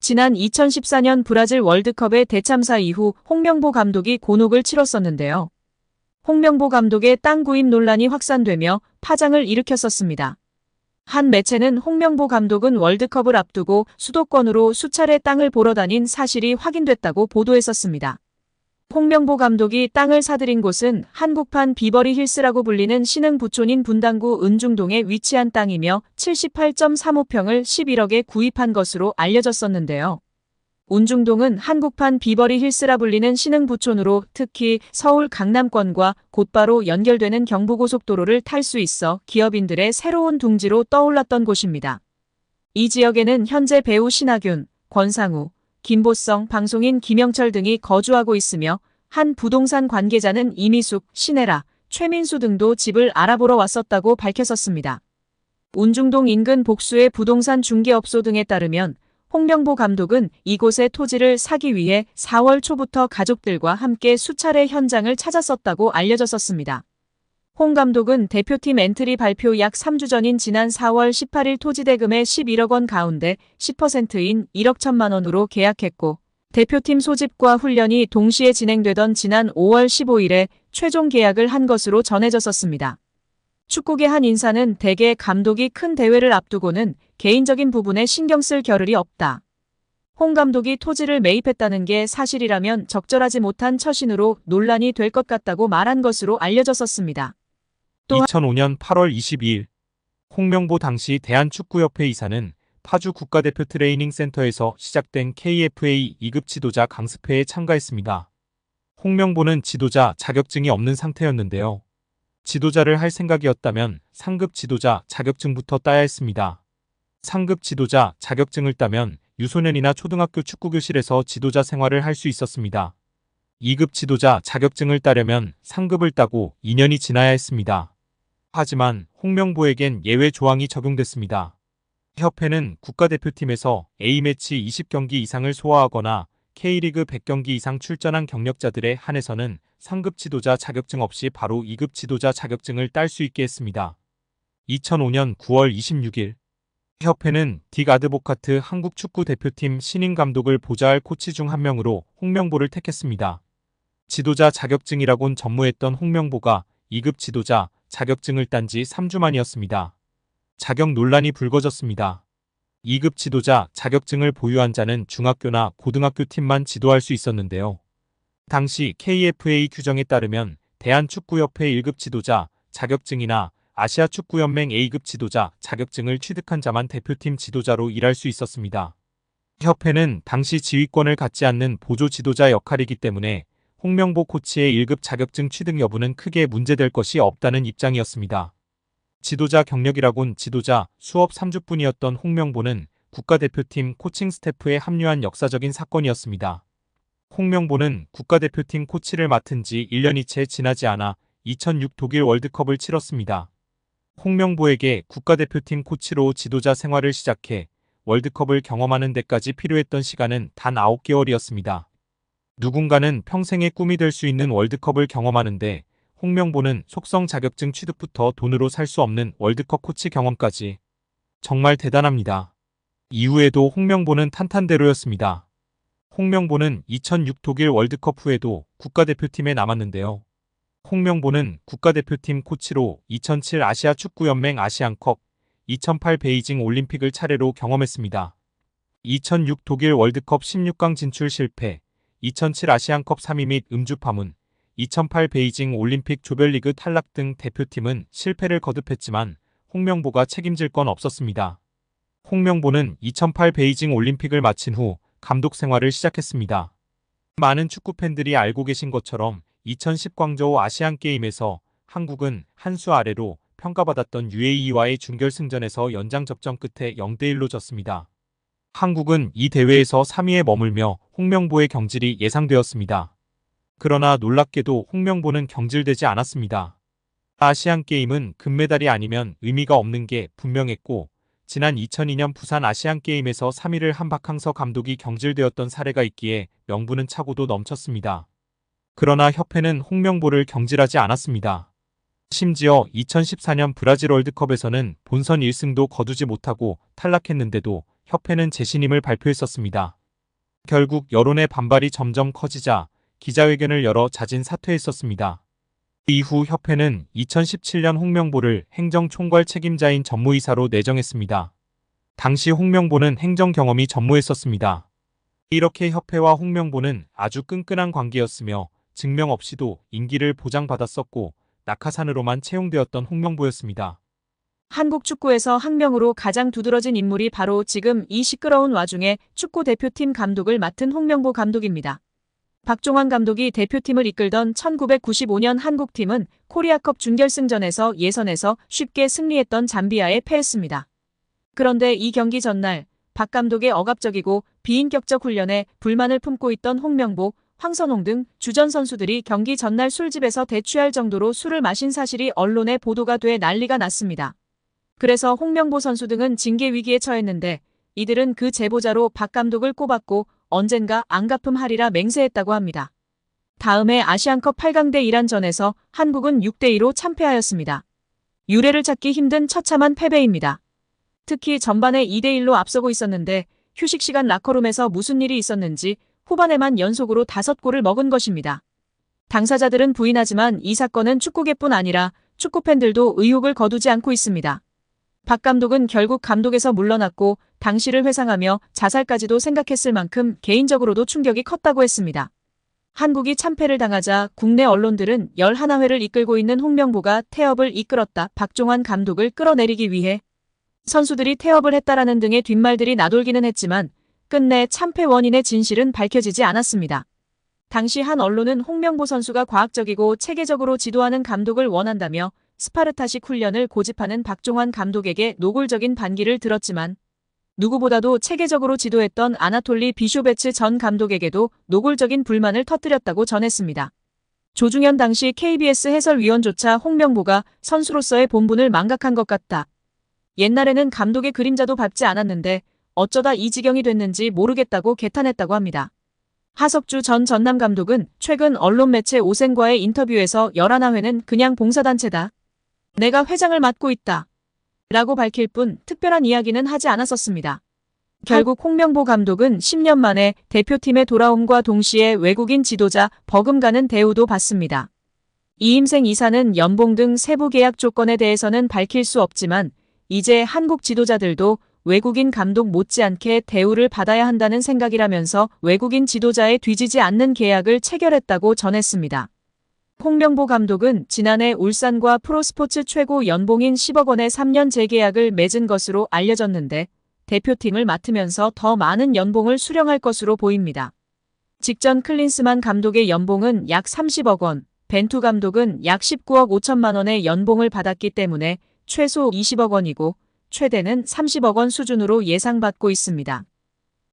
지난 2014년 브라질 월드컵의 대참사 이후 홍명보 감독이 곤혹을 치렀었는데요. 홍명보 감독의 땅 구입 논란이 확산되며 파장을 일으켰었습니다. 한 매체는 홍명보 감독은 월드컵을 앞두고 수도권으로 수차례 땅을 보러 다닌 사실이 확인됐다고 보도했었습니다. 홍명보 감독이 땅을 사들인 곳은 한국판 비버리 힐스라고 불리는 신흥 부촌인 분당구 은중동에 위치한 땅이며 78.35평을 11억에 구입한 것으로 알려졌었는데요. 은중동은 한국판 비버리 힐스라 불리는 신흥 부촌으로 특히 서울 강남권과 곧바로 연결되는 경부고속도로를 탈 수 있어 기업인들의 새로운 둥지로 떠올랐던 곳입니다. 이 지역에는 현재 배우 신하균, 권상우, 김보성, 방송인 김영철 등이 거주하고 있으며 한 부동산 관계자는 이미숙, 신혜라, 최민수 등도 집을 알아보러 왔었다고 밝혔었습니다. 은중동 인근 복수의 부동산 중개업소 등에 따르면 홍명보 감독은 이곳의 토지를 사기 위해 4월 초부터 가족들과 함께 수차례 현장을 찾았었다고 알려졌었습니다. 홍 감독은 대표팀 엔트리 발표 약 3주 전인 지난 4월 18일 토지 대금의 11억 원 가운데 10%인 1억 1천만 원으로 계약했고 대표팀 소집과 훈련이 동시에 진행되던 지난 5월 15일에 최종 계약을 한 것으로 전해졌었습니다. 축구계 한 인사는 대개 감독이 큰 대회를 앞두고는 개인적인 부분에 신경 쓸 겨를이 없다. 홍 감독이 토지를 매입했다는 게 사실이라면 적절하지 못한 처신으로 논란이 될 것 같다고 말한 것으로 알려졌었습니다. 2005년 8월 22일 홍명보 당시 대한축구협회 이사는 파주 국가대표 트레이닝 센터에서 시작된 KFA 2급 지도자 강습회에 참가했습니다. 홍명보는 지도자 자격증이 없는 상태였는데요. 지도자를 할 생각이었다면 상급 지도자 자격증부터 따야 했습니다. 상급 지도자 자격증을 따면 유소년이나 초등학교 축구교실에서 지도자 생활을 할 수 있었습니다. 2급 지도자 자격증을 따려면 상급을 따고 2년이 지나야 했습니다. 하지만 홍명보에겐 예외 조항이 적용됐습니다. 협회는 국가대표팀에서 A매치 20경기 이상을 소화하거나 K리그 100경기 이상 출전한 경력자들에 한해서는 상급 지도자 자격증 없이 바로 2급 지도자 자격증을 딸 수 있게 했습니다. 2005년 9월 26일 협회는 딕 아드보카트 한국 축구 대표팀 신인 감독을 보좌할 코치 중 한 명으로 홍명보를 택했습니다. 지도자 자격증이라곤 전무했던 홍명보가 2급 지도자 자격증을 딴 지 3주 만이었습니다. 자격 논란이 불거졌습니다. 2급 지도자 자격증을 보유한 자는 중학교나 고등학교 팀만 지도할 수 있었는데요. 당시 KFA 규정에 따르면 대한축구협회 1급 지도자 자격증이나 아시아축구연맹 A급 지도자 자격증을 취득한 자만 대표팀 지도자로 일할 수 있었습니다. 협회는 당시 지휘권을 갖지 않는 보조 지도자 역할이기 때문에 홍명보 코치의 1급 자격증 취득 여부는 크게 문제될 것이 없다는 입장이었습니다. 지도자 경력이라곤 지도자 수업 3주뿐이었던 홍명보는 국가대표팀 코칭 스태프에 합류한 역사적인 사건이었습니다. 홍명보는 국가대표팀 코치를 맡은 지 1년이 채 지나지 않아 2006 독일 월드컵을 치렀습니다. 홍명보에게 국가대표팀 코치로 지도자 생활을 시작해 월드컵을 경험하는 데까지 필요했던 시간은 단 9개월이었습니다. 누군가는 평생의 꿈이 될 수 있는 월드컵을 경험하는데 홍명보는 속성 자격증 취득부터 돈으로 살 수 없는 월드컵 코치 경험까지. 정말 대단합니다. 이후에도 홍명보는 탄탄대로였습니다. 홍명보는 2006 독일 월드컵 후에도 국가대표팀에 남았는데요. 홍명보는 국가대표팀 코치로 2007 아시아축구연맹 아시안컵, 2008 베이징 올림픽을 차례로 경험했습니다. 2006 독일 월드컵 16강 진출 실패, 2007 아시안컵 3위 및 음주 파문, 2008 베이징 올림픽 조별리그 탈락 등 대표팀은 실패를 거듭했지만 홍명보가 책임질 건 없었습니다. 홍명보는 2008 베이징 올림픽을 마친 후 감독 생활을 시작했습니다. 많은 축구 팬들이 알고 계신 것처럼 2010 광저우 아시안게임에서 한국은 한 수 아래로 평가받았던 UAE와의 준결승전에서 연장 접전 끝에 0대1로 졌습니다. 한국은 이 대회에서 3위에 머물며 홍명보의 경질이 예상되었습니다. 그러나 놀랍게도 홍명보는 경질되지 않았습니다. 아시안게임은 금메달이 아니면 의미가 없는 게 분명했고 지난 2002년 부산 아시안게임에서 3위를 한 박항서 감독이 경질되었던 사례가 있기에 명분은 차고도 넘쳤습니다. 그러나 협회는 홍명보를 경질하지 않았습니다. 심지어 2014년 브라질 월드컵에서는 본선 1승도 거두지 못하고 탈락했는데도 협회는 재신임을 발표했었습니다. 결국 여론의 반발이 점점 커지자 기자회견을 열어 자진 사퇴했었습니다. 이후 협회는 2017년 홍명보를 행정총괄 책임자인 전무이사로 내정했습니다. 당시 홍명보는 행정 경험이 전무했었습니다. 이렇게 협회와 홍명보는 아주 끈끈한 관계였으며 증명 없이도 임기를 보장받았었고 낙하산으로만 채용되었던 홍명보였습니다. 한국 축구에서 학명으로 가장 두드러진 인물이 바로 지금 이 시끄러운 와중에 축구 대표팀 감독을 맡은 홍명보 감독입니다. 박종환 감독이 대표팀을 이끌던 1995년 한국팀은 코리아컵 준결승전에서 예선에서 쉽게 승리했던 잠비아에 패했습니다. 그런데 이 경기 전날 박 감독의 억압적이고 비인격적 훈련에 불만을 품고 있던 홍명보, 황선홍 등 주전 선수들이 경기 전날 술집에서 대취할 정도로 술을 마신 사실이 언론에 보도가 돼 난리가 났습니다. 그래서 홍명보 선수 등은 징계 위기에 처했는데 이들은 그 제보자로 박 감독을 꼽았고 언젠가 안 갚음하리라 맹세했다고 합니다. 다음해 아시안컵 8강대 이란전에서 한국은 6대2로 참패하였습니다. 유례를 찾기 힘든 처참한 패배입니다. 특히 전반에 2대1로 앞서고 있었는데 휴식 시간 라커룸에서 무슨 일이 있었는지 후반에만 연속으로 5골을 먹은 것입니다. 당사자들은 부인하지만 이 사건은 축구계뿐 아니라 축구팬들도 의혹을 거두지 않고 있습니다. 박 감독은 결국 감독에서 물러났고 당시를 회상하며 자살까지도 생각했을 만큼 개인적으로도 충격이 컸다고 했습니다. 한국이 참패를 당하자 국내 언론들은 11회를 이끌고 있는 홍명보가 태업을 이끌었다. 박종환 감독을 끌어내리기 위해 선수들이 태업을 했다라는 등의 뒷말들이 나돌기는 했지만 끝내 참패 원인의 진실은 밝혀지지 않았습니다. 당시 한 언론은 홍명보 선수가 과학적이고 체계적으로 지도하는 감독을 원한다며 스파르타식 훈련을 고집하는 박종환 감독에게 노골적인 반기를 들었지만 누구보다도 체계적으로 지도했던 아나톨리 비쇼베츠 전 감독에게도 노골적인 불만을 터뜨렸다고 전했습니다. 조중현 당시 KBS 해설위원조차 홍명보가 선수로서의 본분을 망각한 것 같다. 옛날에는 감독의 그림자도 밟지 않았는데 어쩌다 이 지경이 됐는지 모르겠다고 개탄했다고 합니다. 하석주 전 전남 감독은 최근 언론 매체 오센과의 인터뷰에서 11회는 그냥 봉사단체다. 내가 회장을 맡고 있다. 라고 밝힐 뿐 특별한 이야기는 하지 않았었습니다. 결국 홍명보 감독은 10년 만에 대표팀에 돌아옴과 동시에 외국인 지도자 버금가는 대우도 받습니다. 이임생 이사는 연봉 등 세부 계약 조건에 대해서는 밝힐 수 없지만 이제 한국 지도자들도 외국인 감독 못지않게 대우를 받아야 한다는 생각이라면서 외국인 지도자에 뒤지지 않는 계약을 체결했다고 전했습니다. 홍명보 감독은 지난해 울산과 프로스포츠 최고 연봉인 10억 원의 3년 재계약을 맺은 것으로 알려졌는데 대표팀을 맡으면서 더 많은 연봉을 수령할 것으로 보입니다. 직전 클린스만 감독의 연봉은 약 30억 원, 벤투 감독은 약 19억 5천만 원의 연봉을 받았기 때문에 최소 20억 원이고 최대는 30억 원 수준으로 예상받고 있습니다.